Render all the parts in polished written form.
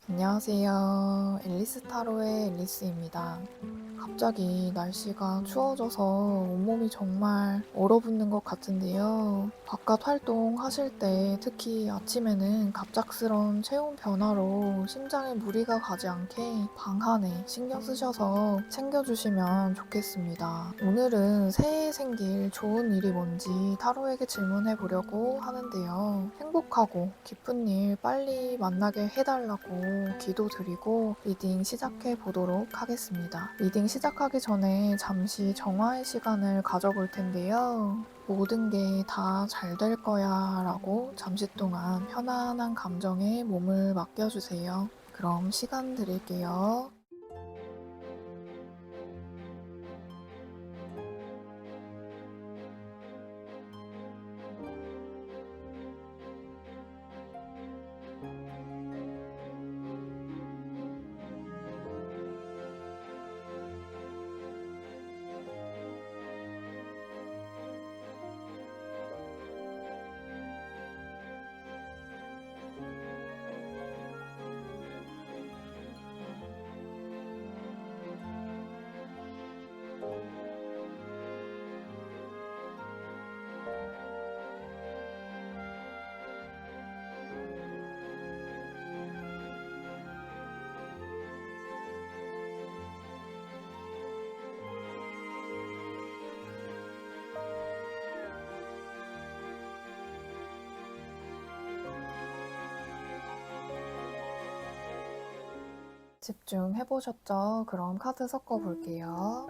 안녕하세요. 앨리스 타로의 앨리스입니다. 갑자기 날씨가 추워져서 온몸이 정말 얼어붙는 것 같은데요. 바깥 활동하실 때 특히 아침에는 갑작스러운 체온 변화로 심장에 무리가 가지 않게 방 안에 신경 쓰셔서 챙겨주시면 좋겠습니다. 오늘은 새해에 생길 좋은 일이 뭔지 타로에게 질문해 보려고 하는데요. 행복하고 기쁜 일 빨리 만나게 해달라고 기도드리고 리딩 시작해 보도록 하겠습니다. 리딩 시작하기 전에 잠시 정화의 시간을 가져볼 텐데요. 모든 게 다 잘 될 거야 라고 잠시 동안 편안한 감정에 몸을 맡겨주세요. 그럼 시간 드릴게요. 집중해보셨죠? 그럼 카드 섞어볼게요.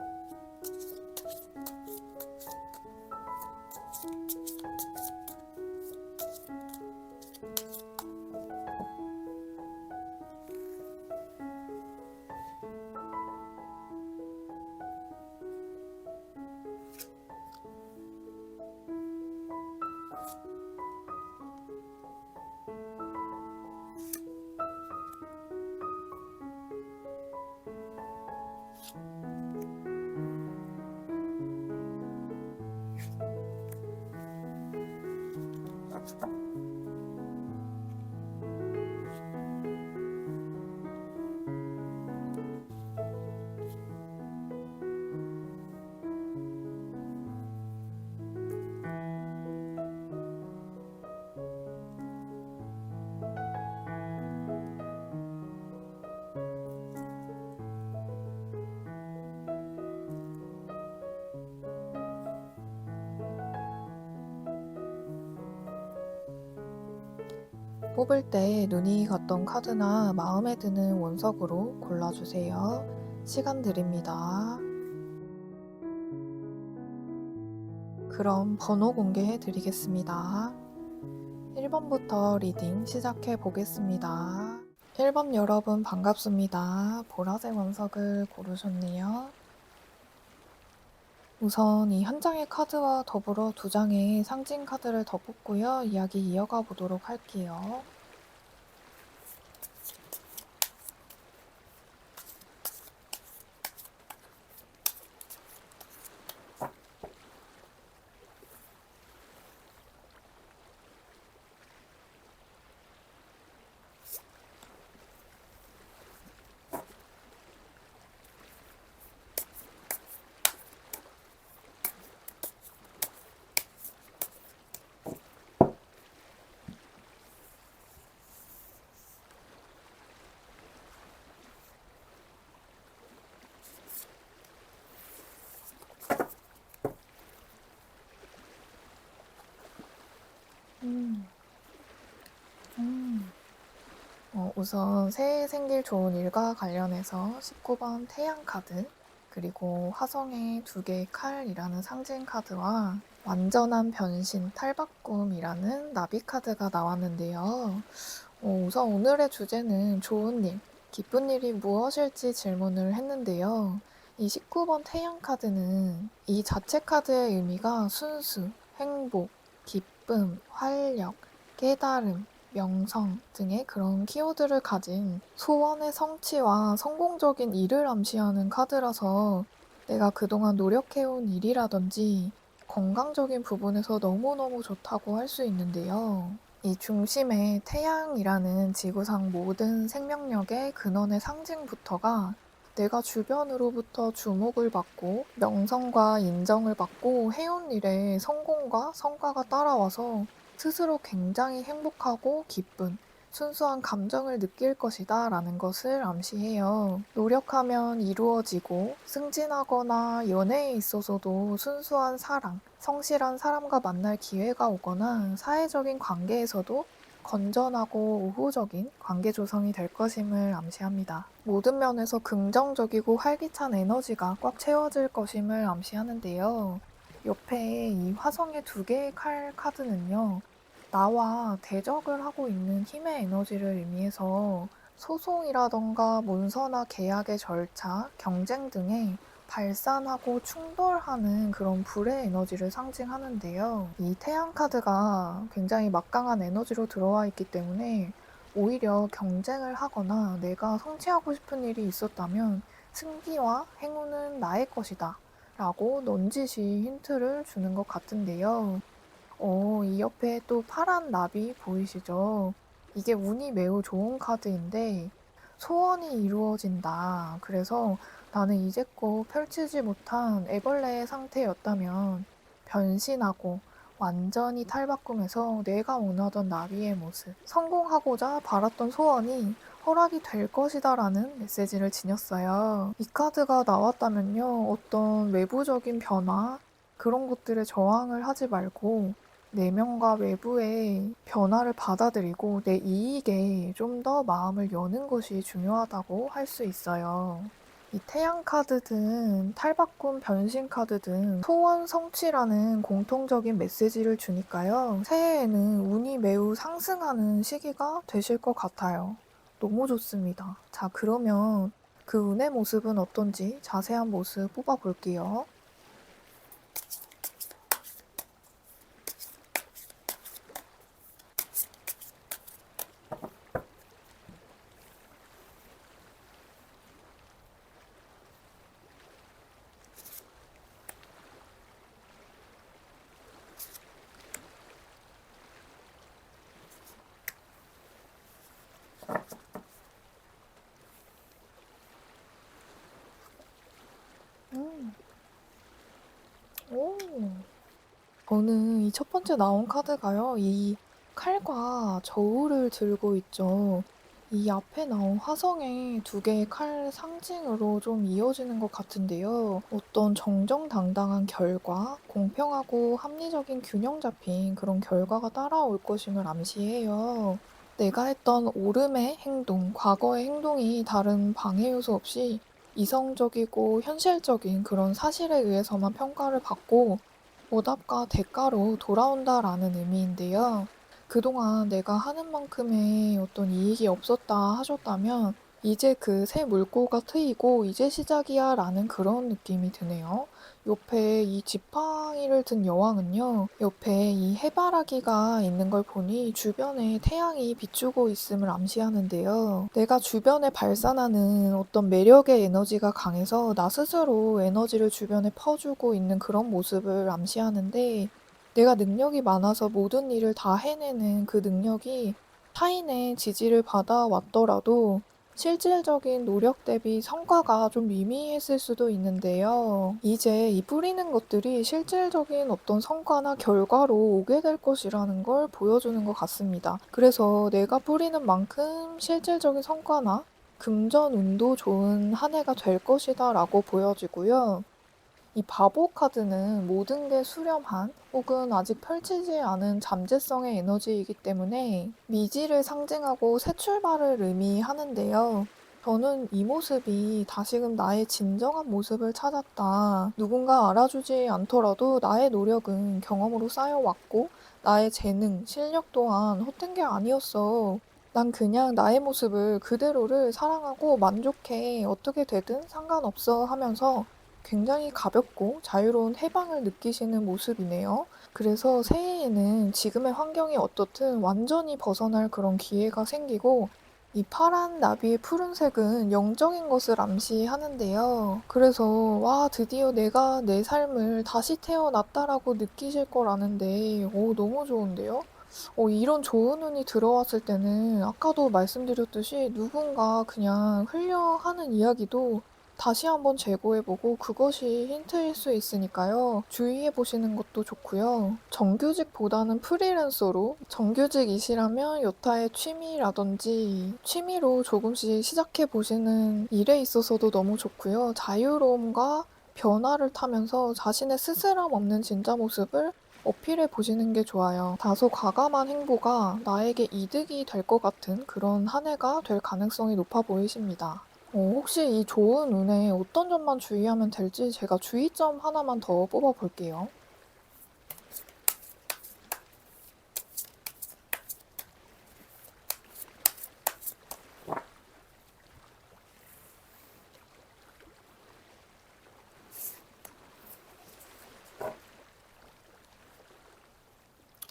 뽑을 때 눈이 갔던 카드나 마음에 드는 원석으로 골라주세요. 시간 드립니다. 그럼 번호 공개해 드리겠습니다. 1번부터 리딩 시작해 보겠습니다. 1번 여러분 반갑습니다. 보라색 원석을 고르셨네요. 우선 이 한 장의 카드와 더불어 두 장의 상징 카드를 더 뽑고요. 이야기 이어가 보도록 할게요. 음, 음. 우선 새해 생길 좋은 일과 관련해서 19번 태양 카드, 그리고 화성의 두 개의 칼이라는 상징 카드와 완전한 변신, 탈바꿈이라는 나비 카드가 나왔는데요. 우선 오늘의 주제는 좋은 일, 기쁜 일이 무엇일지 질문을 했는데요. 이 19번 태양 카드는 이 자체 카드의 의미가 순수, 행복, 기쁨, 활력, 깨달음, 명성 등의 그런 키워드를 가진 소원의 성취와 성공적인 일을 암시하는 카드라서 내가 그동안 노력해온 일이라든지 건강적인 부분에서 너무너무 좋다고 할 수 있는데요. 이 중심에 태양이라는 지구상 모든 생명력의 근원의 상징부터가 내가 주변으로부터 주목을 받고 명성과 인정을 받고 해온 일에 성공과 성과가 따라와서 스스로 굉장히 행복하고 기쁜 순수한 감정을 느낄 것이다 라는 것을 암시해요. 노력하면 이루어지고 승진하거나 연애에 있어서도 순수한 사랑, 성실한 사람과 만날 기회가 오거나 사회적인 관계에서도 건전하고 우호적인 관계 조성이 될 것임을 암시합니다. 모든 면에서 긍정적이고 활기찬 에너지가 꽉 채워질 것임을 암시하는데요. 옆에 이 화성의 두 개의 칼 카드는요. 나와 대적을 하고 있는 힘의 에너지를 의미해서 소송이라던가 문서나 계약의 절차, 경쟁 등에 발산하고 충돌하는 그런 불의 에너지를 상징하는데요. 이 태양 카드가 굉장히 막강한 에너지로 들어와 있기 때문에 오히려 경쟁을 하거나 내가 성취하고 싶은 일이 있었다면 승기와 행운은 나의 것이다 라고 넌지시 힌트를 주는 것 같은데요. 이 옆에 또 파란 나비 보이시죠? 이게 운이 매우 좋은 카드인데 소원이 이루어진다. 그래서 나는 이제껏 펼치지 못한 애벌레의 상태였다면 변신하고 완전히 탈바꿈해서 내가 원하던 나비의 모습, 성공하고자 바랐던 소원이 허락이 될 것이다 라는 메시지를 지녔어요. 이 카드가 나왔다면요. 어떤 외부적인 변화, 그런 것들에 저항을 하지 말고 내면과 외부의 변화를 받아들이고 내 이익에 좀 더 마음을 여는 것이 중요하다고 할 수 있어요. 이 태양 카드든 탈바꿈 변신 카드든 소원 성취라는 공통적인 메시지를 주니까요. 새해에는 운이 매우 상승하는 시기가 되실 것 같아요. 너무 좋습니다. 자, 그러면 그 운의 모습은 어떤지 자세한 모습 뽑아 볼게요. 음. 오. 저는 이 첫 번째 나온 카드가요. 이 칼과 저울을 들고 있죠. 이 앞에 나온 화성의 두 개의 칼 상징으로 좀 이어지는 것 같은데요. 어떤 정정당당한 결과, 공평하고 합리적인 균형 잡힌 그런 결과가 따라올 것임을 암시해요. 내가 했던 오름의 행동, 과거의 행동이 다른 방해 요소 없이 이성적이고 현실적인 그런 사실에 의해서만 평가를 받고 보답과 대가로 돌아온다라는 의미인데요. 그동안 내가 하는 만큼의 어떤 이익이 없었다 하셨다면 이제 그 새 물꼬가 트이고 이제 시작이야 라는 그런 느낌이 드네요. 옆에 이 지팡이를 든 여왕은요. 옆에 이 해바라기가 있는 걸 보니 주변에 태양이 비추고 있음을 암시하는데요. 내가 주변에 발산하는 어떤 매력의 에너지가 강해서 나 스스로 에너지를 주변에 퍼주고 있는 그런 모습을 암시하는데 내가 능력이 많아서 모든 일을 다 해내는 그 능력이 타인의 지지를 받아왔더라도 실질적인 노력 대비 성과가 좀 미미했을 수도 있는데요. 이제 이 뿌리는 것들이 실질적인 어떤 성과나 결과로 오게 될 것이라는 걸 보여주는 것 같습니다. 그래서 내가 뿌리는 만큼 실질적인 성과나 금전 운도 좋은 한 해가 될 것이다 라고 보여지고요. 이 바보 카드는 모든 게 수렴한 혹은 아직 펼치지 않은 잠재성의 에너지이기 때문에 미지를 상징하고 새 출발을 의미하는데요. 저는 이 모습이 다시금 나의 진정한 모습을 찾았다. 누군가 알아주지 않더라도 나의 노력은 경험으로 쌓여왔고 나의 재능, 실력 또한 헛된 게 아니었어. 난 그냥 나의 모습을 그대로를 사랑하고 만족해. 어떻게 되든 상관없어 하면서 굉장히 가볍고 자유로운 해방을 느끼시는 모습이네요. 그래서 새해에는 지금의 환경이 어떻든 완전히 벗어날 그런 기회가 생기고 이 파란 나비의 푸른색은 영적인 것을 암시하는데요. 그래서 와 드디어 내가 내 삶을 다시 태어났다라고 느끼실 거라는데 오 너무 좋은데요? 이런 좋은 운이 들어왔을 때는 아까도 말씀드렸듯이 누군가 그냥 흘려하는 이야기도 다시 한번 재고해보고 그것이 힌트일 수 있으니까요. 주의해보시는 것도 좋고요. 정규직보다는 프리랜서로, 정규직이시라면 여타의 취미라든지 취미로 조금씩 시작해보시는 일에 있어서도 너무 좋고요. 자유로움과 변화를 타면서 자신의 스스럼 없는 진짜 모습을 어필해 보시는 게 좋아요. 다소 과감한 행보가 나에게 이득이 될 것 같은 그런 한 해가 될 가능성이 높아 보이십니다. 혹시 이 좋은 운에 어떤 점만 주의하면 될지 제가 주의점 하나만 더 뽑아 볼게요.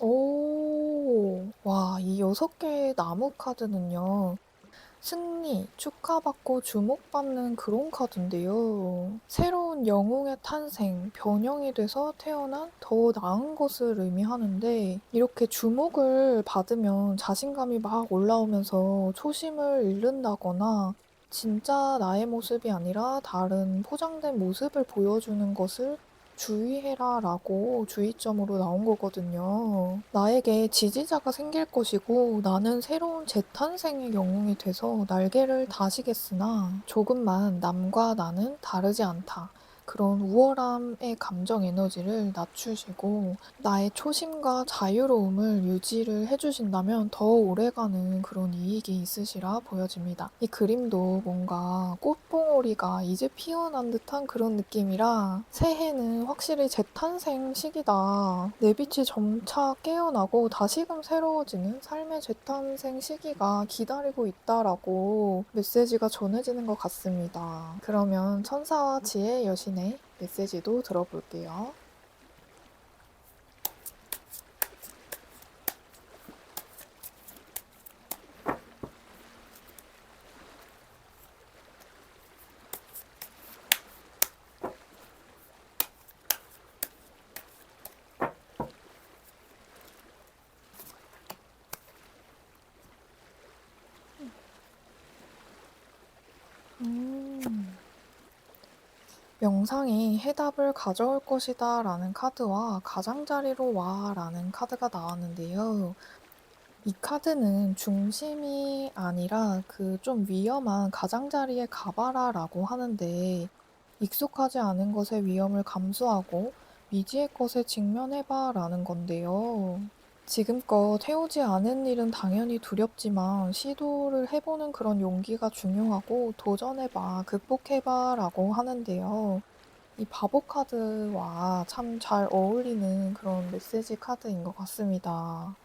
오, 와, 이 6개의 나무 카드는요. 승리, 축하받고 주목받는 그런 카드인데요. 새로운 영웅의 탄생, 변형이 돼서 태어난 더 나은 것을 의미하는데, 이렇게 주목을 받으면 자신감이 막 올라오면서 초심을 잃는다거나, 진짜 나의 모습이 아니라 다른 포장된 모습을 보여주는 것을 주의해라 라고 주의점으로 나온 거거든요. 나에게 지지자가 생길 것이고 나는 새로운 재탄생의 영웅이 돼서 날개를 다지겠으나 조금만 남과 나는 다르지 않다. 그런 우월함의 감정 에너지를 낮추시고 나의 초심과 자유로움을 유지를 해주신다면 더 오래가는 그런 이익이 있으시라 보여집니다. 이 그림도 뭔가 꽃봉오리가 이제 피어난 듯한 그런 느낌이라 새해는 확실히 재탄생 시기다. 내 빛이 점차 깨어나고 다시금 새로워지는 삶의 재탄생 시기가 기다리고 있다라고 메시지가 전해지는 것 같습니다. 그러면 천사와 지혜 여신의 메시지도 들어볼게요. 음. 명상이 해답을 가져올 것이다 라는 카드와 가장자리로 와 라는 카드가 나왔는데요. 이 카드는 중심이 아니라 그 좀 위험한 가장자리에 가봐라 라고 하는데 익숙하지 않은 것의 위험을 감수하고 미지의 것에 직면해봐 라는 건데요. 지금껏 해오지 않은 일은 당연히 두렵지만 시도를 해보는 그런 용기가 중요하고 도전해봐, 극복해봐 라고 하는데요. 이 바보 카드와 참 잘 어울리는 그런 메시지 카드인 것 같습니다.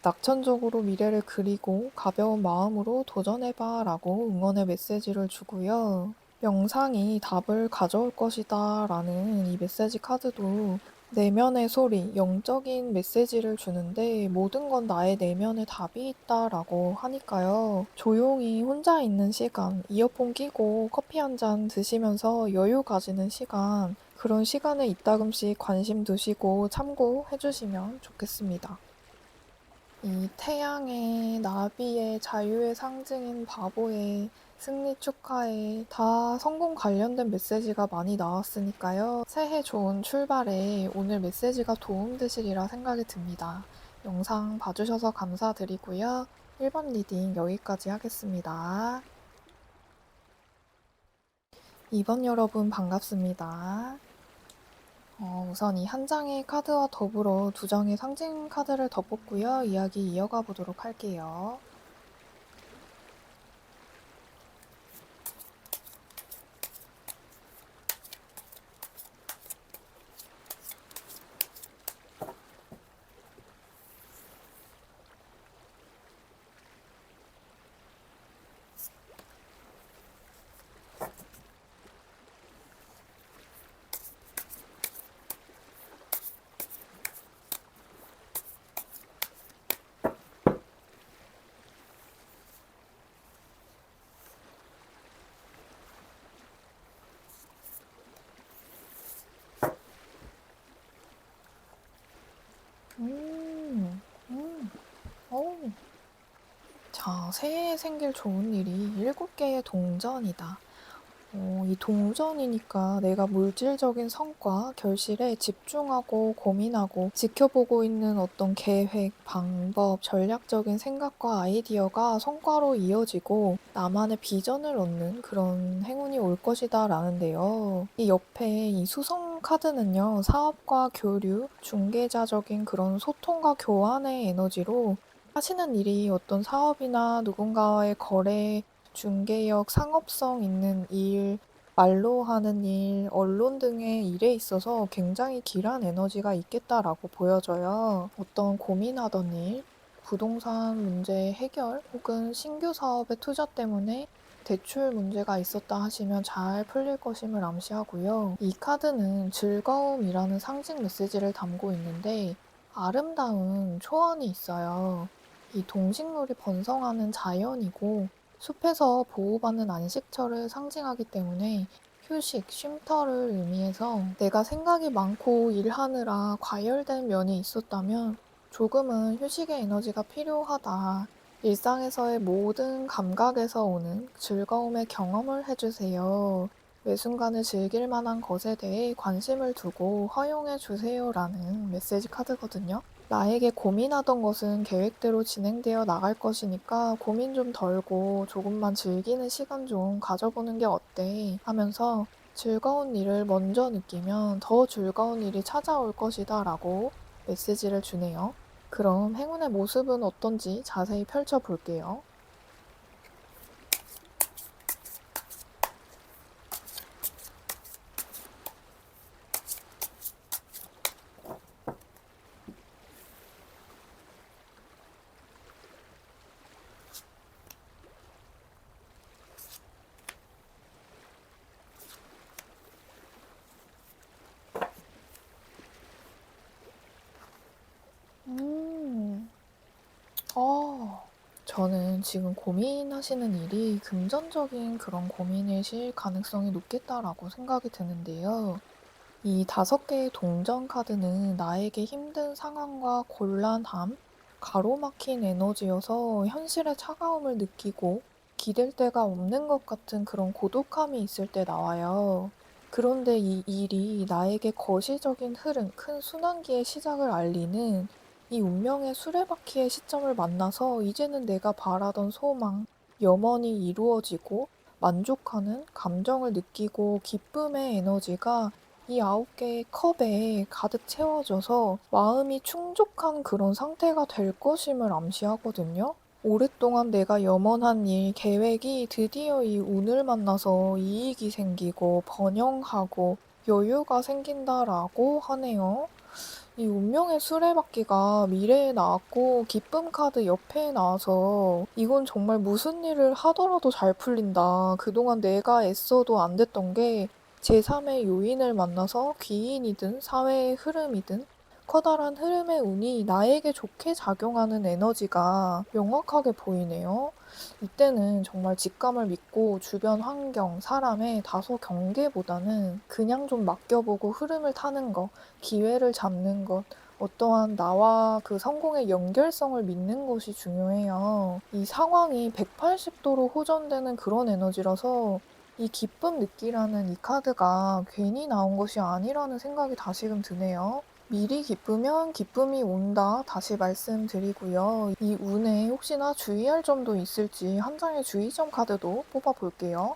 낙천적으로 미래를 그리고 가벼운 마음으로 도전해봐 라고 응원의 메시지를 주고요. 명상이 답을 가져올 것이다 라는 이 메시지 카드도 내면의 소리, 영적인 메시지를 주는데 모든 건 나의 내면에 답이 있다 라고 하니까요. 조용히 혼자 있는 시간, 이어폰 끼고 커피 한 잔 드시면서 여유 가지는 시간, 그런 시간에 이따금씩 관심 두시고 참고해 주시면 좋겠습니다. 이 태양의 나비의 자유의 상징인 바보의 승리 축하해 다 성공 관련된 메시지가 많이 나왔으니까요. 새해 좋은 출발에 오늘 메시지가 도움되시리라 생각이 듭니다. 영상 봐주셔서 감사드리고요. 1번 리딩 여기까지 하겠습니다. 2번 여러분 반갑습니다. 우선 이 한 장의 카드와 더불어 2장의 상징 카드를 더 뽑고요. 이야기 이어가 보도록 할게요. 자, 새해에 생길 좋은 일이 7개의 동전이다. 이 동전이니까 내가 물질적인 성과, 결실에 집중하고 고민하고 지켜보고 있는 어떤 계획, 방법, 전략적인 생각과 아이디어가 성과로 이어지고 나만의 비전을 얻는 그런 행운이 올 것이다 라는데요. 이 옆에 이 수성 카드는요, 사업과 교류, 중개자적인 그런 소통과 교환의 에너지로 하시는 일이 어떤 사업이나 누군가와의 거래, 중개역, 상업성 있는 일, 말로 하는 일, 언론 등의 일에 있어서 굉장히 길한 에너지가 있겠다라고 보여져요. 어떤 고민하던 일, 부동산 문제 해결 혹은 신규 사업의 투자 때문에 대출 문제가 있었다 하시면 잘 풀릴 것임을 암시하고요. 이 카드는 즐거움이라는 상징 메시지를 담고 있는데 아름다운 초원이 있어요. 이 동식물이 번성하는 자연이고 숲에서 보호받는 안식처를 상징하기 때문에 휴식, 쉼터를 의미해서 내가 생각이 많고 일하느라 과열된 면이 있었다면 조금은 휴식의 에너지가 필요하다. 일상에서의 모든 감각에서 오는 즐거움의 경험을 해주세요. 매 순간을 즐길 만한 것에 대해 관심을 두고 허용해 주세요라는 메시지 카드거든요. 나에게 고민하던 것은 계획대로 진행되어 나갈 것이니까 고민 좀 덜고 조금만 즐기는 시간 좀 가져보는 게 어때? 하면서 즐거운 일을 먼저 느끼면 더 즐거운 일이 찾아올 것이다 라고 메시지를 주네요. 그럼 행운의 모습은 어떤지 자세히 펼쳐볼게요. 음, 저는 지금 고민하시는 일이 금전적인 그런 고민이실 가능성이 높겠다라고 생각이 드는데요. 이 5개의 동전 카드는 나에게 힘든 상황과 곤란함, 가로막힌 에너지여서 현실의 차가움을 느끼고 기댈 데가 없는 것 같은 그런 고독함이 있을 때 나와요. 그런데 이 일이 나에게 거시적인 흐름, 큰 순환기의 시작을 알리는 이 운명의 수레바퀴의 시점을 만나서 이제는 내가 바라던 소망, 염원이 이루어지고 만족하는 감정을 느끼고 기쁨의 에너지가 이 9개의 컵에 가득 채워져서 마음이 충족한 그런 상태가 될 것임을 암시하거든요. 오랫동안 내가 염원한 일, 계획이 드디어 이 운을 만나서 이익이 생기고 번영하고 여유가 생긴다라고 하네요. 이 운명의 수레바퀴가 미래에 나왔고 기쁨 카드 옆에 나와서 이건 정말 무슨 일을 하더라도 잘 풀린다. 그동안 내가 애써도 안 됐던 게 제3의 요인을 만나서 귀인이든 사회의 흐름이든 커다란 흐름의 운이 나에게 좋게 작용하는 에너지가 명확하게 보이네요. 이때는 정말 직감을 믿고 주변 환경, 사람의 다소 경계보다는 그냥 좀 맡겨보고 흐름을 타는 거, 기회를 잡는 것, 어떠한 나와 그 성공의 연결성을 믿는 것이 중요해요. 이 상황이 180도로 호전되는 그런 에너지라서 이 기쁨 느끼라는 이 카드가 괜히 나온 것이 아니라는 생각이 다시금 드네요. 미리 기쁘면 기쁨이 온다. 다시 말씀드리고요. 이 운에 혹시나 주의할 점도 있을지 한 장의 주의점 카드도 뽑아볼게요.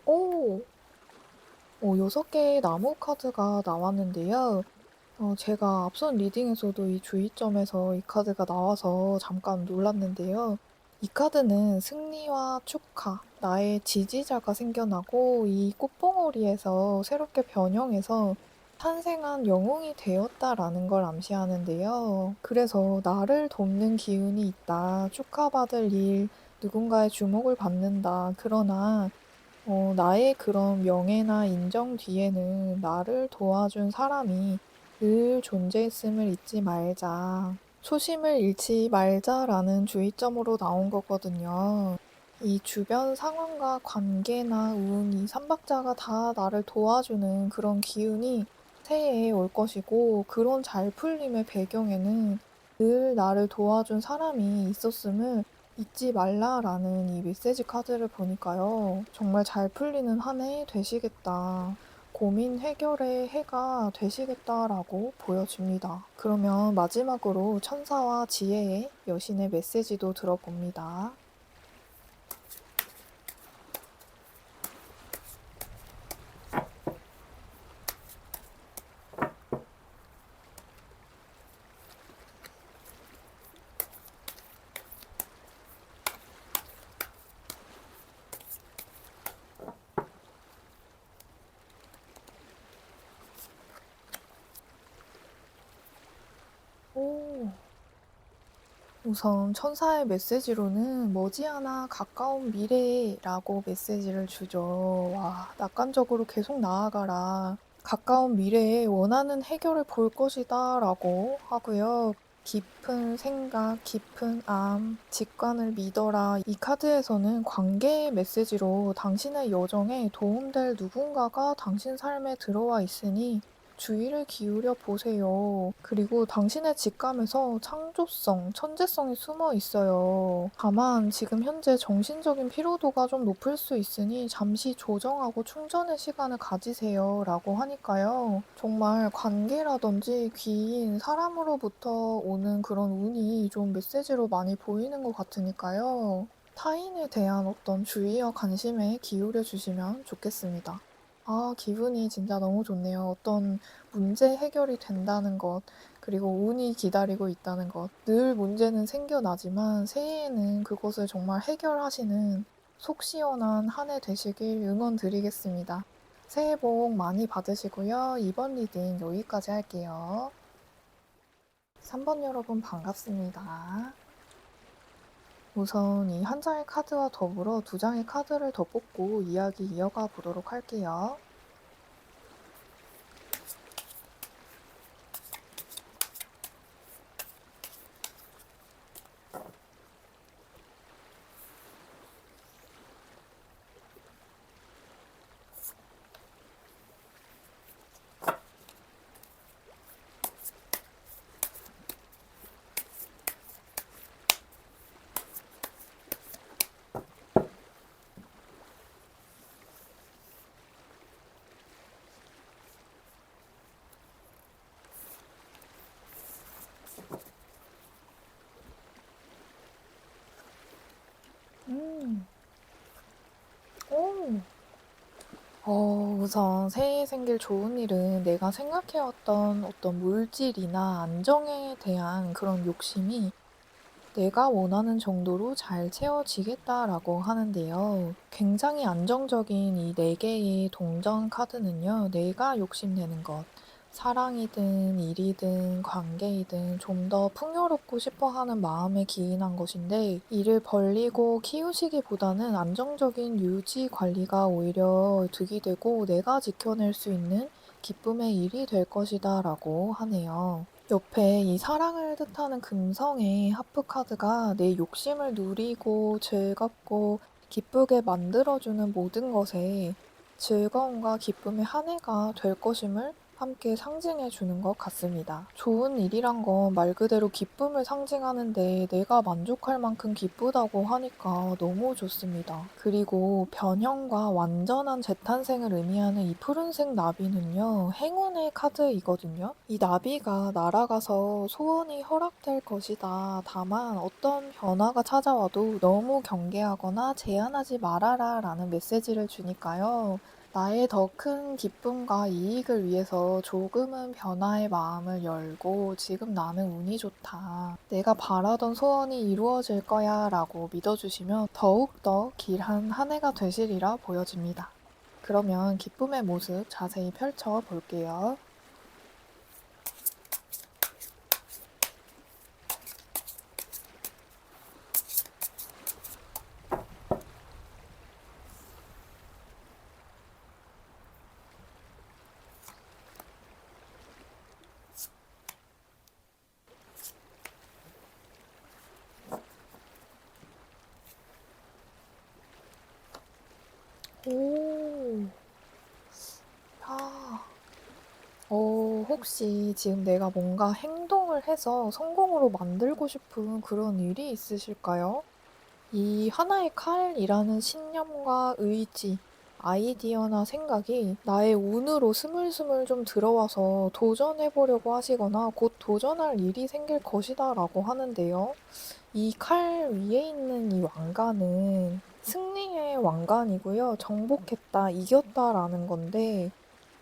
오! 6개의 나무 카드가 나왔는데요. 제가 앞선 리딩에서도 이 주의점에서 이 카드가 나와서 잠깐 놀랐는데요. 이 카드는 승리와 축하, 나의 지지자가 생겨나고 이 꽃봉오리에서 새롭게 변형해서 탄생한 영웅이 되었다라는 걸 암시하는데요. 그래서 나를 돕는 기운이 있다, 축하받을 일, 누군가의 주목을 받는다. 그러나 나의 그런 명예나 인정 뒤에는 나를 도와준 사람이 늘 존재했음을 잊지 말자. 초심을 잃지 말자라는 주의점으로 나온 거거든요. 이 주변 상황과 관계나 운, 이 삼박자가 다 나를 도와주는 그런 기운이 새해에 올 것이고, 그런 잘 풀림의 배경에는 늘 나를 도와준 사람이 있었음을 잊지 말라라는 이 메시지 카드를 보니까요. 정말 잘 풀리는 한 해 되시겠다. 고민 해결의 해가 되시겠다라고 보여집니다. 그러면 마지막으로 천사와 지혜의 여신의 메시지도 들어봅니다. 오. 우선 천사의 메시지로는 머지않아 가까운 미래라고 메시지를 주죠. 와, 낙관적으로 계속 나아가라. 가까운 미래에 원하는 해결을 볼 것이다 라고 하고요. 깊은 생각, 깊은 암, 직관을 믿어라. 이 카드에서는 관계의 메시지로 당신의 여정에 도움될 누군가가 당신 삶에 들어와 있으니 주의를 기울여 보세요. 그리고 당신의 직감에서 창조성, 천재성이 숨어 있어요. 다만 지금 현재 정신적인 피로도가 좀 높을 수 있으니 잠시 조정하고 충전의 시간을 가지세요. 라고 하니까요. 정말 관계라든지 귀인 사람으로부터 오는 그런 운이 좀 메시지로 많이 보이는 것 같으니까요. 타인에 대한 어떤 주의와 관심에 기울여 주시면 좋겠습니다. 아, 기분이 진짜 너무 좋네요. 어떤 문제 해결이 된다는 것, 그리고 운이 기다리고 있다는 것. 늘 문제는 생겨나지만 새해에는 그것을 정말 해결하시는 속 시원한 한 해 되시길 응원드리겠습니다. 새해 복 많이 받으시고요. 이번 리딩 여기까지 할게요. 3번 여러분 반갑습니다. 우선 이 한 장의 카드와 더불어 두 장의 카드를 더 뽑고 이야기 이어가 보도록 할게요. 음. 오. 우선 새해에 생길 좋은 일은 내가 생각해왔던 어떤 물질이나 안정에 대한 그런 욕심이 내가 원하는 정도로 잘 채워지겠다라고 하는데요. 굉장히 안정적인 이 네 개의 동전 카드는요, 내가 욕심내는 것, 사랑이든 일이든 관계이든 좀 더 풍요롭고 싶어 하는 마음에 기인한 것인데, 이를 벌리고 키우시기보다는 안정적인 유지 관리가 오히려 득이 되고 내가 지켜낼 수 있는 기쁨의 일이 될 것이다 라고 하네요. 옆에 이 사랑을 뜻하는 금성의 하프 카드가 내 욕심을 누리고 즐겁고 기쁘게 만들어주는 모든 것에 즐거움과 기쁨의 한 해가 될 것임을 함께 상징해 주는 것 같습니다. 좋은 일이란 건 말 그대로 기쁨을 상징하는데 내가 만족할 만큼 기쁘다고 하니까 너무 좋습니다. 그리고 변형과 완전한 재탄생을 의미하는 이 푸른색 나비는요, 행운의 카드이거든요. 이 나비가 날아가서 소원이 허락될 것이다. 다만 어떤 변화가 찾아와도 너무 경계하거나 제한하지 말아라 라는 메시지를 주니까요. 나의 더 큰 기쁨과 이익을 위해서 조금은 변화의 마음을 열고 지금 나는 운이 좋다. 내가 바라던 소원이 이루어질 거야 라고 믿어주시면 더욱더 길한 한 해가 되시리라 보여집니다. 그러면 기쁨의 모습 자세히 펼쳐 볼게요. 오. 아. 혹시 지금 내가 뭔가 행동을 해서 성공으로 만들고 싶은 그런 일이 있으실까요? 이 하나의 칼이라는 신념과 의지, 아이디어나 생각이 나의 운으로 스물스물 좀 들어와서 도전해 보려고 하시거나 곧 도전할 일이 생길 것이다라고 하는데요. 이 칼 위에 있는 이 왕관은 승리의 왕관이고요. 정복했다, 이겼다라는 건데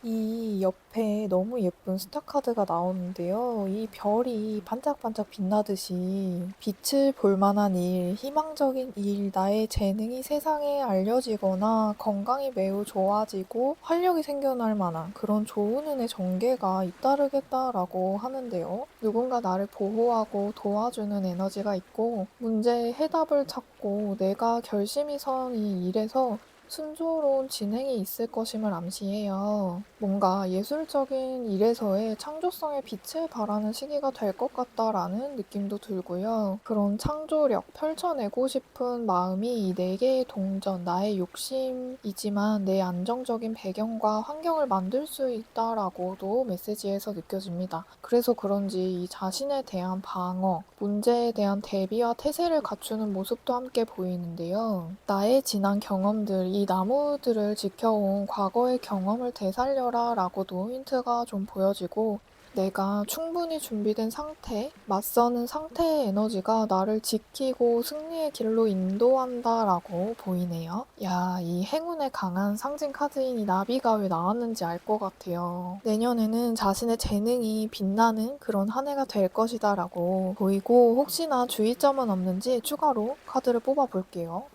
이 옆에 너무 예쁜 스타카드가 나오는데요. 이 별이 반짝반짝 빛나듯이 빛을 볼 만한 일, 희망적인 일, 나의 재능이 세상에 알려지거나 건강이 매우 좋아지고 활력이 생겨날 만한 그런 좋은 운의 전개가 잇따르겠다라고 하는데요. 누군가 나를 보호하고 도와주는 에너지가 있고 문제의 해답을 찾고 내가 결심이 선 이 일에서 순조로운 진행이 있을 것임을 암시해요. 뭔가 예술적인 일에서의 창조성의 빛을 발하는 시기가 될 것 같다라는 느낌도 들고요. 그런 창조력, 펼쳐내고 싶은 마음이 이 네 개의 동전, 나의 욕심이지만 내 안정적인 배경과 환경을 만들 수 있다라고도 메시지에서 느껴집니다. 그래서 그런지 이 자신에 대한 방어, 문제에 대한 대비와 태세를 갖추는 모습도 함께 보이는데요. 나의 지난 경험들, 이 나무들을 지켜온 과거의 경험을 되살려라 라고도 힌트가 좀 보여지고 내가 충분히 준비된 상태, 맞서는 상태의 에너지가 나를 지키고 승리의 길로 인도한다라고 보이네요. 야, 이 행운에 강한 상징 카드인 이 나비가 왜 나왔는지 알 것 같아요. 내년에는 자신의 재능이 빛나는 그런 한 해가 될 것이다라고 보이고 혹시나 주의점은 없는지 추가로 카드를 뽑아 볼게요.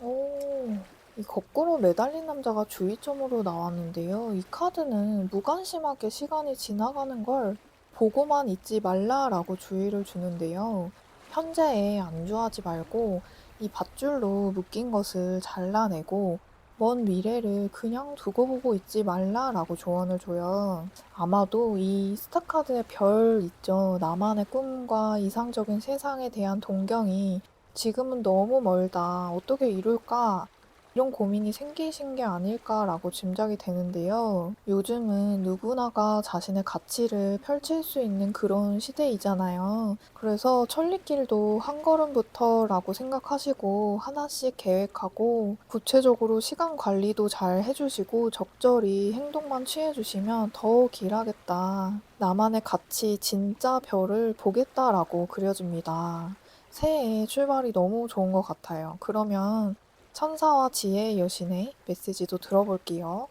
오, 이 거꾸로 매달린 남자가 주의점으로 나왔는데요. 이 카드는 무관심하게 시간이 지나가는 걸 보고만 있지 말라라고 주의를 주는데요. 현재에 안주하지 말고 이 밧줄로 묶인 것을 잘라내고 먼 미래를 그냥 두고 보고 있지 말라라고 조언을 줘요. 아마도 이 스타카드의 별 있죠. 나만의 꿈과 이상적인 세상에 대한 동경이 지금은 너무 멀다. 어떻게 이룰까? 이런 고민이 생기신 게 아닐까라고 짐작이 되는데요. 요즘은 누구나가 자신의 가치를 펼칠 수 있는 그런 시대이잖아요. 그래서 천리길도 한 걸음부터라고 생각하시고 하나씩 계획하고 구체적으로 시간 관리도 잘 해주시고 적절히 행동만 취해주시면 더 길하겠다. 나만의 가치 진짜 별을 보겠다라고 그려집니다. 새해의 출발이 너무 좋은 것 같아요. 그러면 천사와 지혜의 여신의 메시지도 들어볼게요.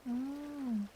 음,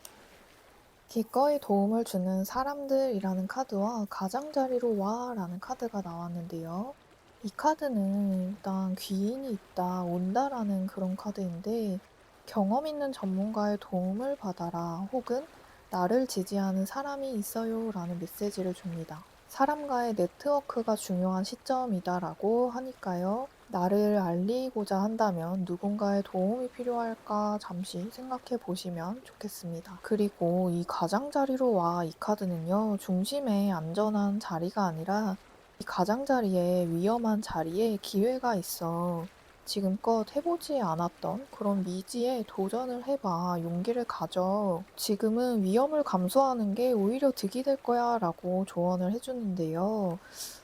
기꺼이 도움을 주는 사람들이라는 카드와 가장자리로 와라는 카드가 나왔는데요. 이 카드는 일단 귀인이 있다, 온다라는 그런 카드인데 경험 있는 전문가의 도움을 받아라 혹은 나를 지지하는 사람이 있어요 라는 메시지를 줍니다. 사람과의 네트워크가 중요한 시점이다라고 하니까요. 나를 알리고자 한다면 누군가의 도움이 필요할까 잠시 생각해 보시면 좋겠습니다. 그리고 이 가장자리로 와 이 카드는요, 중심의 안전한 자리가 아니라 이 가장자리에 위험한 자리에 기회가 있어. 지금껏 해보지 않았던 그런 미지에 도전을 해봐. 용기를 가져. 지금은 위험을 감수하는 게 오히려 득이 될 거야 라고 조언을 해주는데요.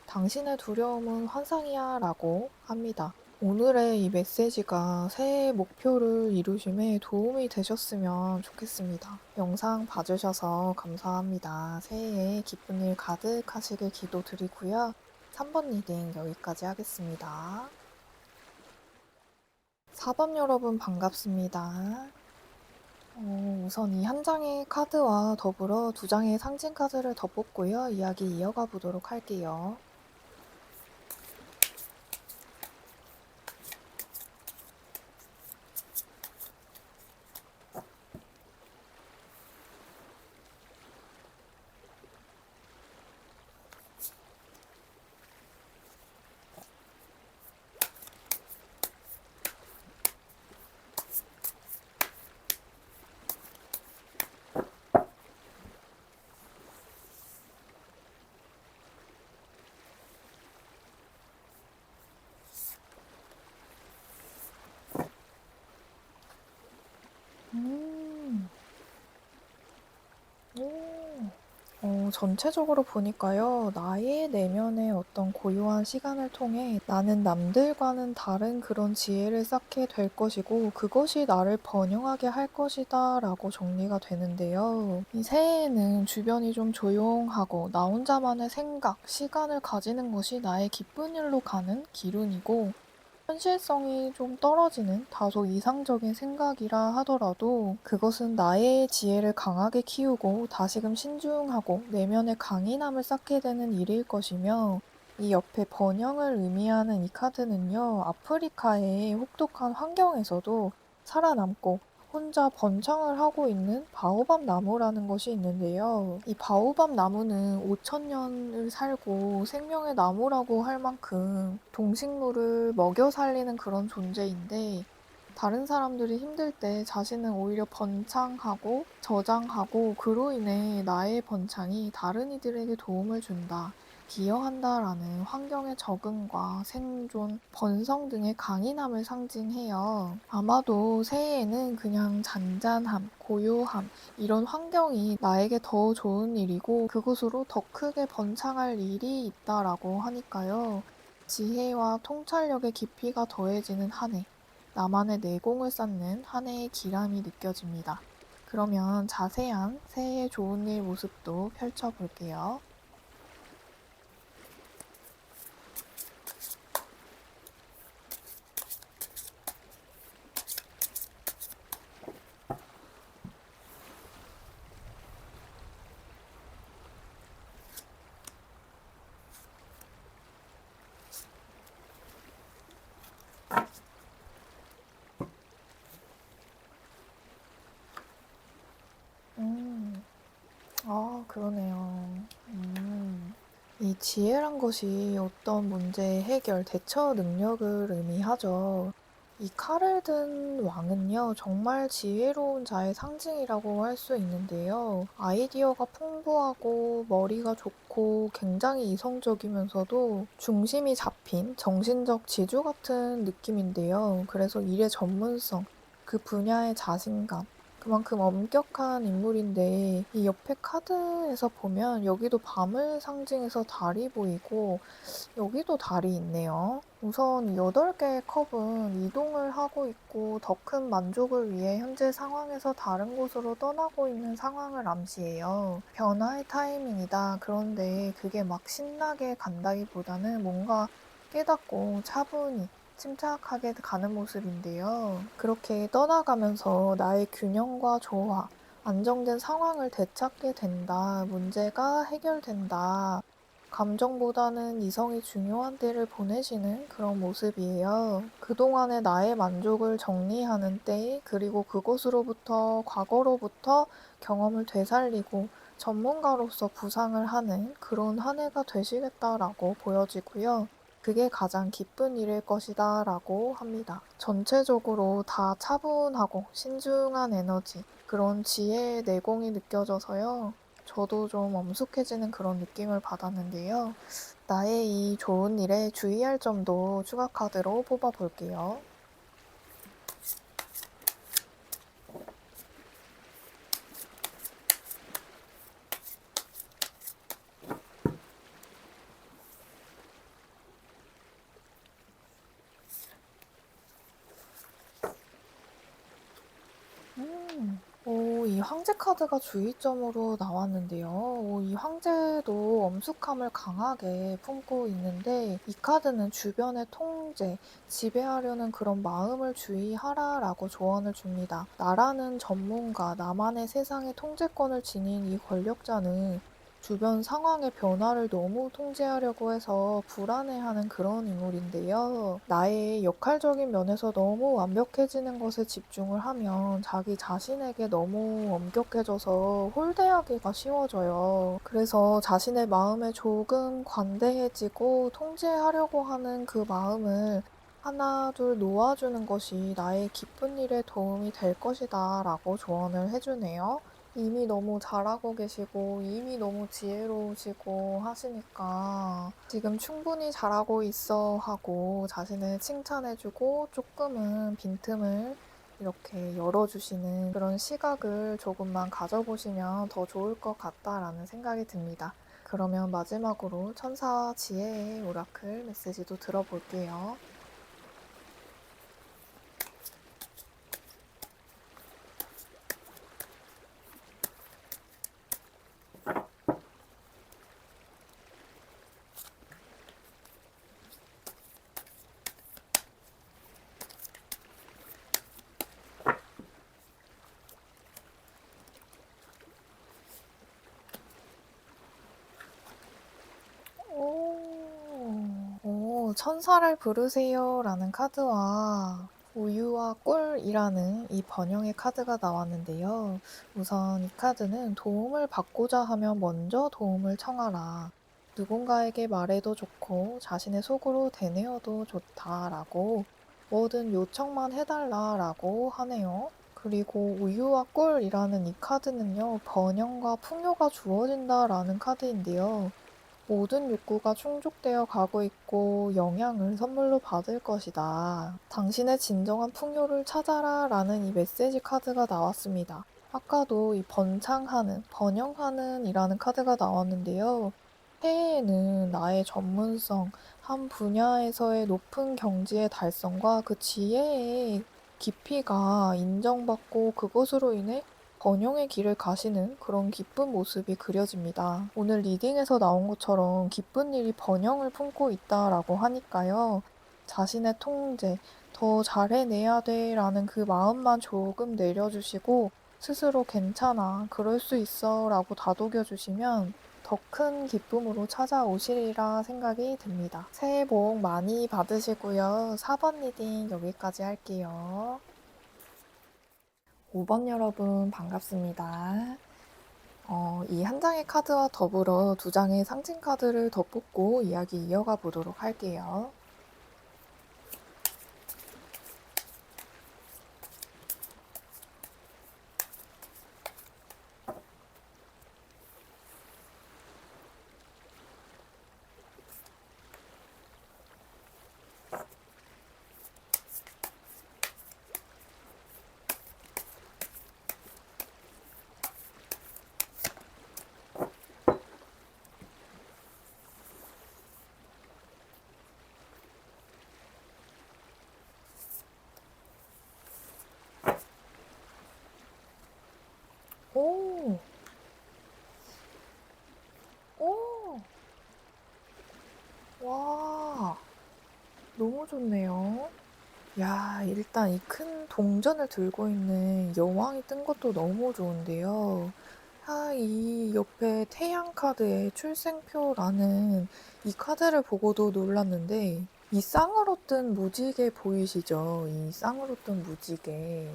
당신의 두려움은 환상이야 라고 합니다. 오늘의 이 메시지가 새해 목표를 이루심에 도움이 되셨으면 좋겠습니다. 영상 봐주셔서 감사합니다. 새해에 기쁜 일 가득하시길 기도드리고요. 3번 리딩 여기까지 하겠습니다. 4번 여러분 반갑습니다. 우선 이 한 장의 카드와 더불어 두 장의 상징 카드를 더 뽑고요. 이야기 이어가 보도록 할게요. 음. 오. 전체적으로 보니까요. 나의 내면의 어떤 고요한 시간을 통해 나는 남들과는 다른 그런 지혜를 쌓게 될 것이고 그것이 나를 번영하게 할 것이다라고 정리가 되는데요. 이 새해에는 주변이 좀 조용하고 나 혼자만의 생각, 시간을 가지는 것이 나의 기쁜 일로 가는 기운이고 현실성이 좀 떨어지는 다소 이상적인 생각이라 하더라도 그것은 나의 지혜를 강하게 키우고 다시금 신중하고 내면의 강인함을 쌓게 되는 일일 것이며 이 옆에 번영을 의미하는 이 카드는요, 아프리카의 혹독한 환경에서도 살아남고 혼자 번창을 하고 있는 바오밥 나무라는 것이 있는데요. 이 바오밥 나무는 5,000년을 살고 생명의 나무라고 할 만큼 동식물을 먹여 살리는 그런 존재인데 다른 사람들이 힘들 때 자신은 오히려 번창하고 저장하고 그로 인해 나의 번창이 다른 이들에게 도움을 준다. 기여한다라는 환경의 적응과 생존, 번성 등의 강인함을 상징해요. 아마도 새해에는 그냥 잔잔함, 고요함, 이런 환경이 나에게 더 좋은 일이고 그곳으로 더 크게 번창할 일이 있다라고 하니까요. 지혜와 통찰력의 깊이가 더해지는 한 해, 나만의 내공을 쌓는 한 해의 기람이 느껴집니다. 그러면 자세한 새해의 좋은 일 모습도 펼쳐볼게요. 음. 그러네요. 이 지혜란 것이 어떤 문제의 해결, 대처 능력을 의미하죠. 이 칼을 든 왕은요, 정말 지혜로운 자의 상징이라고 할 수 있는데요. 아이디어가 풍부하고 머리가 좋고 굉장히 이성적이면서도 중심이 잡힌 정신적 지주 같은 느낌인데요. 그래서 일의 전문성, 그 분야의 자신감, 그만큼 엄격한 인물인데 이 옆에 카드에서 보면 여기도 밤을 상징해서 달이 보이고 여기도 달이 있네요. 우선 8개의 컵은 이동을 하고 있고 더 큰 만족을 위해 현재 상황에서 다른 곳으로 떠나고 있는 상황을 암시해요. 변화의 타이밍이다. 그런데 그게 막 신나게 간다기보다는 뭔가 깨닫고 차분히 침착하게 가는 모습인데요. 그렇게 떠나가면서 나의 균형과 조화, 안정된 상황을 되찾게 된다. 문제가 해결된다. 감정보다는 이성이 중요한 때를 보내시는 그런 모습이에요. 그동안의 나의 만족을 정리하는 때, 그리고 그것으로부터, 과거로부터 경험을 되살리고 전문가로서 부상을 하는 그런 한 해가 되시겠다라고 보여지고요. 그게 가장 기쁜 일일 것이다 라고 합니다. 전체적으로 다 차분하고 신중한 에너지, 그런 지혜의 내공이 느껴져서요. 저도 좀 엄숙해지는 그런 느낌을 받았는데요. 나의 이 좋은 일에 주의할 점도 추가 카드로 뽑아볼게요. 이 황제 카드가 주의점으로 나왔는데요. 이 황제도 엄숙함을 강하게 품고 있는데 이 카드는 주변의 통제, 지배하려는 그런 마음을 주의하라라고 조언을 줍니다. 나라는 전문가, 나만의 세상의 통제권을 지닌 이 권력자는 주변 상황의 변화를 너무 통제하려고 해서 불안해하는 그런 인물인데요. 나의 역할적인 면에서 너무 완벽해지는 것에 집중을 하면 자기 자신에게 너무 엄격해져서 홀대하기가 쉬워져요. 그래서 자신의 마음에 조금 관대해지고 통제하려고 하는 그 마음을 하나, 둘 놓아주는 것이 나의 기쁜 일에 도움이 될 것이다 라고 조언을 해주네요. 이미 너무 잘하고 계시고 이미 너무 지혜로우시고 하시니까 지금 충분히 잘하고 있어 하고 자신을 칭찬해주고 조금은 빈틈을 이렇게 열어주시는 그런 시각을 조금만 가져보시면 더 좋을 것 같다라는 생각이 듭니다. 그러면 마지막으로 천사 지혜의 오라클 메시지도 들어볼게요. 천사를 부르세요 라는 카드와 우유와 꿀이라는 이 번영의 카드가 나왔는데요. 우선 이 카드는 도움을 받고자 하면 먼저 도움을 청하라. 누군가에게 말해도 좋고 자신의 속으로 되뇌어도 좋다라고 뭐든 요청만 해달라라고 하네요. 그리고 우유와 꿀이라는 이 카드는요, 번영과 풍요가 주어진다라는 카드인데요. 모든 욕구가 충족되어 가고 있고 영향을 선물로 받을 것이다. 당신의 진정한 풍요를 찾아라 라는 이 메시지 카드가 나왔습니다. 아까도 이 번창하는, 번영하는 이라는 카드가 나왔는데요. 새해에는 나의 전문성, 한 분야에서의 높은 경지의 달성과 그 지혜의 깊이가 인정받고 그것으로 인해 번영의 길을 가시는 그런 기쁜 모습이 그려집니다. 오늘 리딩에서 나온 것처럼 기쁜 일이 번영을 품고 있다라고 하니까요. 자신의 통제, 더 잘해내야 돼 라는 그 마음만 조금 내려주시고 스스로 괜찮아, 그럴 수 있어 라고 다독여 주시면 더 큰 기쁨으로 찾아오시리라 생각이 듭니다. 새해 복 많이 받으시고요. 4번 리딩 여기까지 할게요. 5번 여러분 반갑습니다. 이 한 장의 카드와 더불어 두 장의 상징 카드를 더 뽑고 이야기 이어가 보도록 할게요. 오! 오! 와! 너무 좋네요. 야, 일단 이 큰 동전을 들고 있는 여왕이 뜬 것도 너무 좋은데요. 이 옆에 태양 카드에 출생표라는 이 카드를 보고도 놀랐는데, 이 쌍으로 뜬 무지개 보이시죠? 이 쌍으로 뜬 무지개.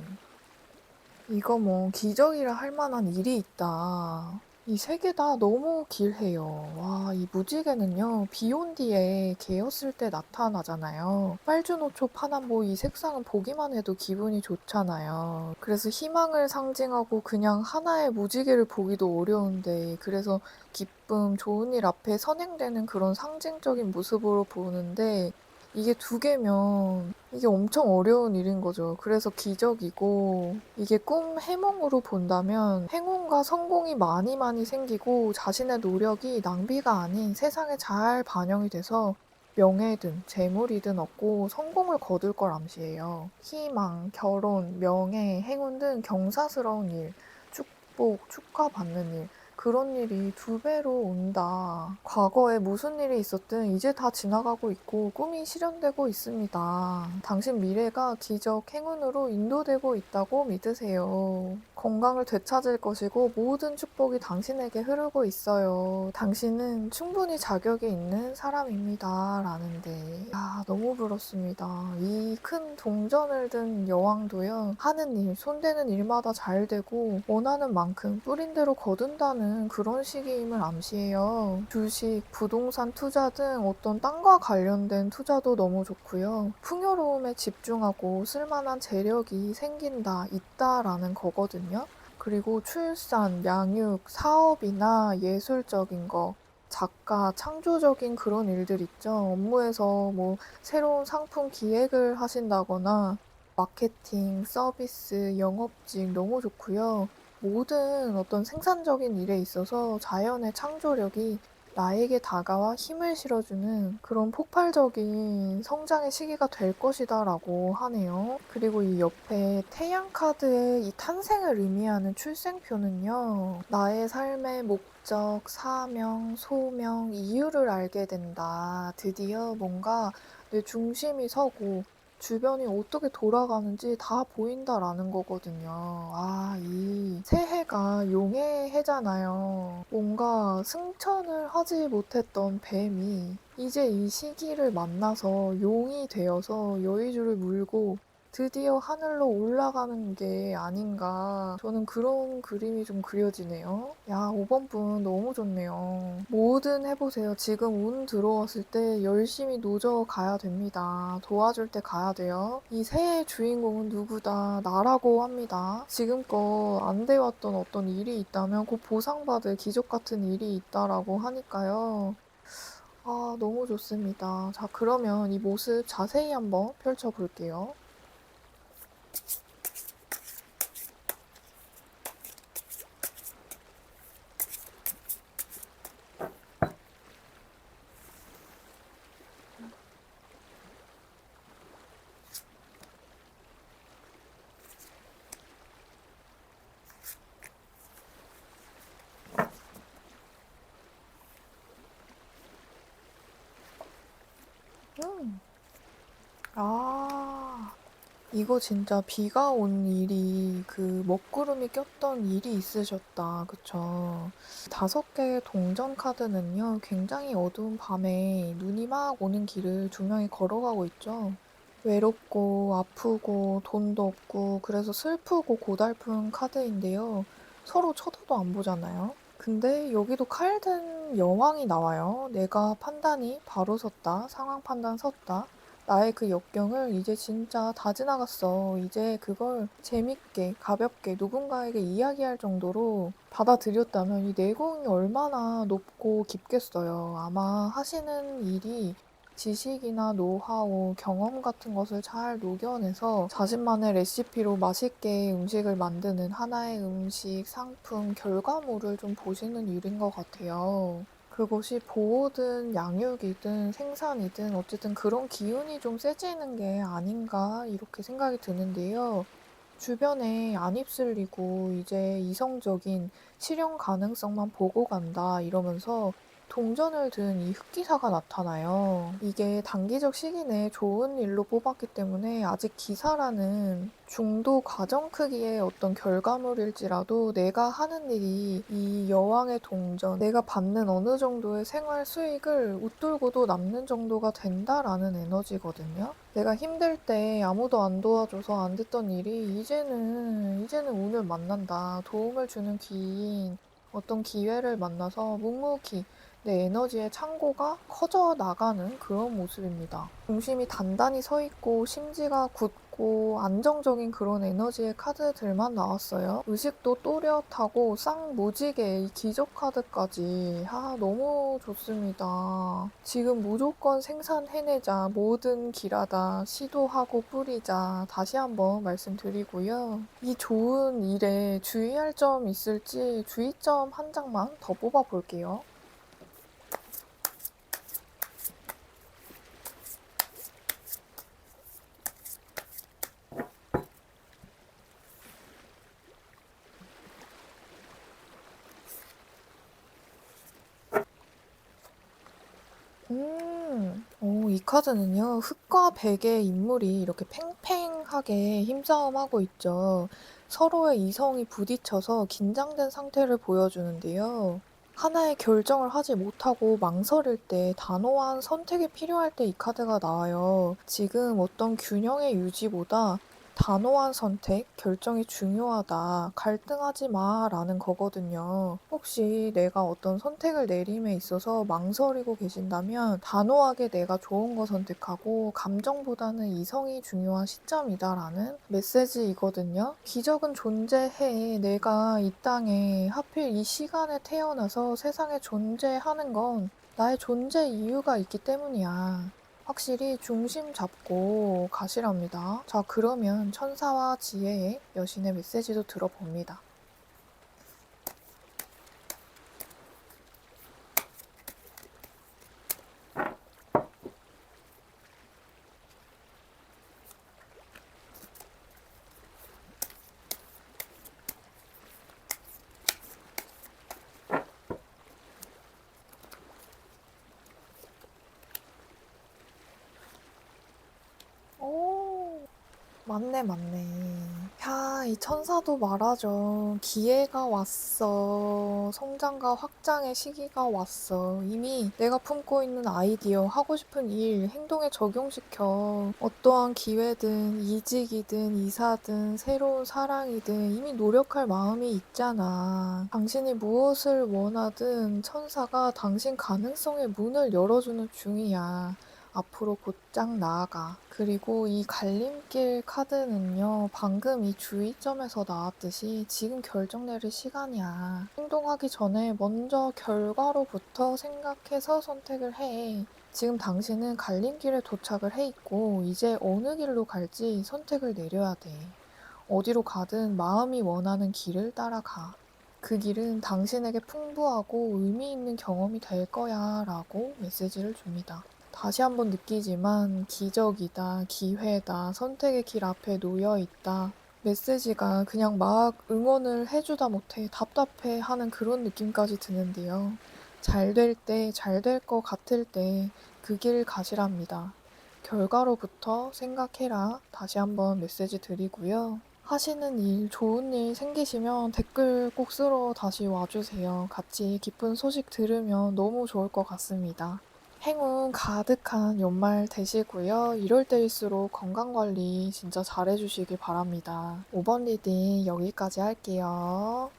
이거 뭐 기적이라 할 만한 일이 있다. 이 세 개 다 너무 길해요. 와, 이 무지개는요, 비온 뒤에 개었을 때 나타나잖아요. 빨주노초 파남보 이 색상은 보기만 해도 기분이 좋잖아요. 그래서 희망을 상징하고 그냥 하나의 무지개를 보기도 어려운데, 그래서 기쁨, 좋은 일 앞에 선행되는 그런 상징적인 모습으로 보는데, 이게 두 개면 이게 엄청 어려운 일인 거죠. 그래서 기적이고, 이게 꿈 해몽으로 본다면 행운과 성공이 많이 많이 생기고 자신의 노력이 낭비가 아닌 세상에 잘 반영이 돼서 명예든 재물이든 얻고 성공을 거둘 걸 암시해요. 희망, 결혼, 명예, 행운 등 경사스러운 일, 축복, 축하받는 일, 그런 일이 두 배로 온다. 과거에 무슨 일이 있었든 이제 다 지나가고 있고 꿈이 실현되고 있습니다. 당신 미래가 기적, 행운으로 인도되고 있다고 믿으세요. 건강을 되찾을 것이고 모든 축복이 당신에게 흐르고 있어요. 당신은 충분히 자격이 있는 사람입니다. 라는데, 너무 부럽습니다. 이 큰 동전을 든 여왕도요, 하는 일, 손대는 일마다 잘 되고 원하는 만큼 뿌린 대로 거둔다는 그런 시기임을 암시해요. 주식, 부동산 투자 등 어떤 땅과 관련된 투자도 너무 좋고요. 풍요로움에 집중하고 쓸만한 재력이 생긴다, 있다라는 거거든요. 그리고 출산, 양육, 사업이나 예술적인 거, 작가, 창조적인 그런 일들 있죠. 업무에서 뭐 새로운 상품 기획을 하신다거나 마케팅, 서비스, 영업직 너무 좋고요. 모든 어떤 생산적인 일에 있어서 자연의 창조력이 나에게 다가와 힘을 실어주는 그런 폭발적인 성장의 시기가 될 것이다라고 하네요. 그리고 이 옆에 태양 카드의 이 탄생을 의미하는 출생표는요, 나의 삶의 목적, 사명, 소명, 이유를 알게 된다. 드디어 뭔가 내 중심이 서고 주변이 어떻게 돌아가는지 다 보인다라는 거거든요. 이 새해가 용의 해잖아요. 뭔가 승천을 하지 못했던 뱀이 이제 이 시기를 만나서 용이 되어서 여의주를 물고 드디어 하늘로 올라가는 게 아닌가. 저는 그런 그림이 좀 그려지네요. 5번 분 너무 좋네요. 뭐든 해보세요. 지금 운 들어왔을 때 열심히 노져 가야 됩니다. 도와줄 때 가야 돼요. 이 새해의 주인공은 누구다? 나라고 합니다. 지금껏 안 돼왔던 어떤 일이 있다면 곧 보상받을 기적 같은 일이 있다라고 하니까요. 너무 좋습니다. 자, 그러면 이 모습 자세히 한번 펼쳐볼게요. 음. 아, 이거 진짜 비가 온 일이 그 먹구름이 꼈던 일이 있으셨다. 그쵸? 5개의 동전 카드는요, 굉장히 어두운 밤에 눈이 막 오는 길을 두 명이 걸어가고 있죠. 외롭고 아프고 돈도 없고 그래서 슬프고 고달픈 카드인데요. 서로 쳐다도 안 보잖아요. 근데 여기도 칼 든 여왕이 나와요. 내가 판단이 바로 섰다. 상황 판단 섰다. 나의 그 역경을 이제 진짜 다 지나갔어. 이제 그걸 재밌게, 가볍게 누군가에게 이야기할 정도로 받아들였다면 이 내공이 얼마나 높고 깊겠어요. 아마 하시는 일이 지식이나 노하우, 경험 같은 것을 잘 녹여내서 자신만의 레시피로 맛있게 음식을 만드는 하나의 음식, 상품, 결과물을 좀 보시는 일인 것 같아요. 그것이 보호든 양육이든 생산이든 어쨌든 그런 기운이 좀 세지는 게 아닌가 이렇게 생각이 드는데요. 주변에 안 휩쓸리고 이제 이성적인 실현 가능성만 보고 간다 이러면서 동전을 든 이 흑기사가 나타나요. 이게 단기적 시기 내에 좋은 일로 뽑았기 때문에 아직 기사라는 중도 과정 크기의 어떤 결과물일지라도 내가 하는 일이 이 여왕의 동전, 내가 받는 어느 정도의 생활 수익을 웃돌고도 남는 정도가 된다라는 에너지거든요. 내가 힘들 때 아무도 안 도와줘서 안 됐던 일이 이제는 운을 만난다. 도움을 주는 긴 어떤 기회를 만나서 묵묵히 내 에너지의 창고가 커져 나가는 그런 모습입니다. 중심이 단단히 서 있고 심지가 굳고 안정적인 그런 에너지의 카드들만 나왔어요. 의식도 또렷하고 쌍무지개 이 기적 카드까지 너무 좋습니다. 지금 무조건 생산해내자, 뭐든 길하다, 시도하고 뿌리자 다시 한번 말씀드리고요. 이 좋은 일에 주의할 점 있을지 주의점 한 장만 더 뽑아볼게요. 이 카드는요, 흑과 백의 인물이 이렇게 팽팽하게 힘싸움하고 있죠. 서로의 이성이 부딪혀서 긴장된 상태를 보여주는데요. 하나의 결정을 하지 못하고 망설일 때 단호한 선택이 필요할 때 이 카드가 나와요. 지금 어떤 균형의 유지보다 단호한 선택, 결정이 중요하다. 갈등하지 마. 라는 거거든요. 혹시 내가 어떤 선택을 내림에 있어서 망설이고 계신다면 단호하게 내가 좋은 거 선택하고 감정보다는 이성이 중요한 시점이다. 라는 메시지이거든요. 기적은 존재해. 내가 이 땅에 하필 이 시간에 태어나서 세상에 존재하는 건 나의 존재 이유가 있기 때문이야. 확실히 중심 잡고 가시랍니다. 자, 그러면 천사와 지혜의 여신의 메시지도 들어봅니다. 오, 맞네, 맞네. 야, 이 천사도 말하죠. 기회가 왔어. 성장과 확장의 시기가 왔어. 이미 내가 품고 있는 아이디어, 하고 싶은 일, 행동에 적용시켜. 어떠한 기회든, 이직이든, 이사든, 새로운 사랑이든 이미 노력할 마음이 있잖아. 당신이 무엇을 원하든 천사가 당신 가능성의 문을 열어주는 중이야. 앞으로 곧장 나아가. 그리고 이 갈림길 카드는요, 방금 이 주의점에서 나왔듯이 지금 결정 내릴 시간이야. 행동하기 전에 먼저 결과로부터 생각해서 선택을 해. 지금 당신은 갈림길에 도착을 해 있고, 이제 어느 길로 갈지 선택을 내려야 돼. 어디로 가든 마음이 원하는 길을 따라가. 그 길은 당신에게 풍부하고 의미 있는 경험이 될 거야 라고 메시지를 줍니다. 다시 한번 느끼지만 기적이다, 기회다, 선택의 길 앞에 놓여 있다. 메시지가 그냥 막 응원을 해주다 못해 답답해 하는 그런 느낌까지 드는데요. 잘 될 때, 잘 될 것 같을 때 그 길 가시랍니다. 결과로부터 생각해라. 다시 한번 메시지 드리고요. 하시는 일, 좋은 일 생기시면 댓글 꼭 쓰러 다시 와주세요. 같이 기쁜 소식 들으면 너무 좋을 것 같습니다. 행운 가득한 연말 되시고요. 이럴 때일수록 건강관리 진짜 잘해주시길 바랍니다. 5번 리딩 여기까지 할게요.